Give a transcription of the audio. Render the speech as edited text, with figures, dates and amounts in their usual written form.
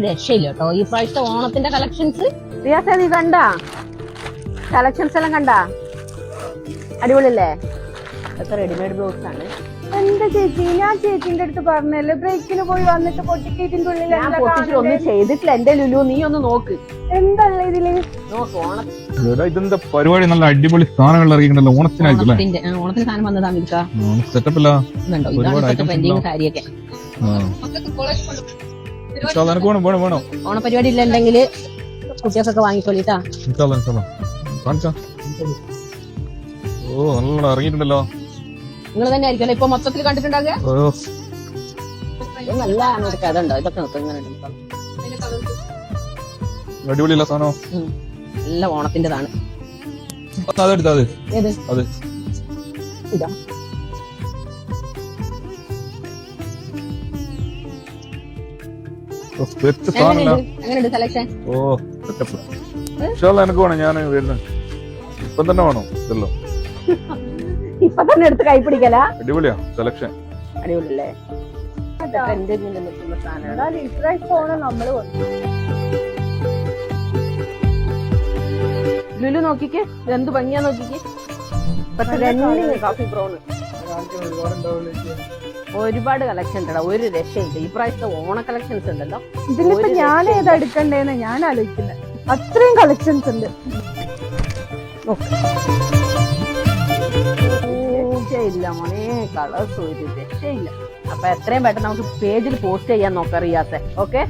രക്ഷയില്ല കേട്ടോ ഈ പ്രാവശ്യത്തെ ഓണത്തിന്റെ കളക്ഷൻസ്. റിയാസ നീ കണ്ടാ കളക്ഷൻസ് എല്ലാം കണ്ടാ? അടിപൊളിയല്ലേ? ഇതൊക്കെ റെഡിമെയ്ഡ് ബ്ലൗസ് ആണ്. എന്താ ചേച്ചി, ഞാൻ ചേച്ചിന്റെ അടുത്ത് പറഞ്ഞല്ലേ ബ്രേക്കിന് പോയി വന്നിട്ട് പൊട്ടിക്ക് ഇതിന്റെ ഉള്ളിൽ ഞാൻ പൊട്ടിച്ചിട്ടൊന്നും ചെയ്തിട്ടില്ല. എന്റെ ലുലു നീ ഒന്ന് നോക്ക്. എന്താ ഇതില് നോക്ക് ഓണം ഇതെന്താ പരിപാടി? നല്ല അടിപൊളി സാധനങ്ങൾ ഇറങ്ങിയിട്ടുണ്ടല്ലോ ഓണത്തിനായിരിക്കും അല്ലേ? ഓണത്തിന് സാധനം വന്നതാ മിൽക്ക. സെറ്റപ്പ് അല്ല? ഇതുണ്ടോ, ഇതാണ് ഇപ്പോഴത്തെ ട്രെൻഡിങ് സാരിയൊക്കെ. വേണോ ഓണപരിപാടി ഇല്ലെങ്കിൽ കുട്ടികൾക്കൊക്കെ വാങ്ങിക്കോളിട്ടാ. കാണിച്ചാ. ഓ നല്ല ഇറങ്ങിയിട്ടുണ്ടല്ലോ. നിങ്ങൾ തന്നെ ആയിരിക്കും ഇപ്പൊ മൊത്തത്തിൽ കണ്ടിട്ടുണ്ടാകുക. ഓ ഇത് നല്ല കഥ ഉണ്ടോ? ഇതൊക്കെ നോക്കാം ഇങ്ങനെ അടിപൊളിയല്ല സാധനം. നല്ല ഓണത്തിന്റെതാണ്. അതെടുത്താ അത് ഏത്? അത് ഇതാ എങ്ങനെയുണ്ട് സെലക്ഷൻ? ഓ സെറ്റപ്പ്. എനിക്ക് വേണം, ഞാൻ വരുന്നത് ഇപ്പം തന്നെ വേണം. ഇതല്ലോ ഇപ്പൊ തന്നെ എടുത്ത് കൈ പിടിക്കല. അടിപൊളിയാ സെലക്ഷൻ. അടിപൊളിയല്ലേ? നമ്മള് ലുലു നോക്കിക്ക്, എന്ത് ഭംഗിയാ നോക്കിക്ക്. കോഫി ബ്രൗൺ ഒരുപാട് കളക്ഷൻ ഉണ്ടോ, ഒരു രക്ഷയില്ല. ഈ പ്രാവശ്യത്തെ ഓണ കളക്ഷൻസ് ഉണ്ടല്ലോ. ഇതിലിപ്പോ ഞാൻ ഏതാ എടുക്കണ്ടേന്ന് ഞാൻ ആലോചിക്കുന്നത്. അത്രയും കളക്ഷൻസ് ഉണ്ട്. രക്ഷയില്ല മോനെ, കളേഴ്സ് ഒരു രക്ഷയില്ല. അപ്പൊ എത്രയും പെട്ടെന്ന് നമുക്ക് പേജിൽ പോസ്റ്റ് ചെയ്യാൻ നോക്കാം റിയാസെ. ഓക്കെ.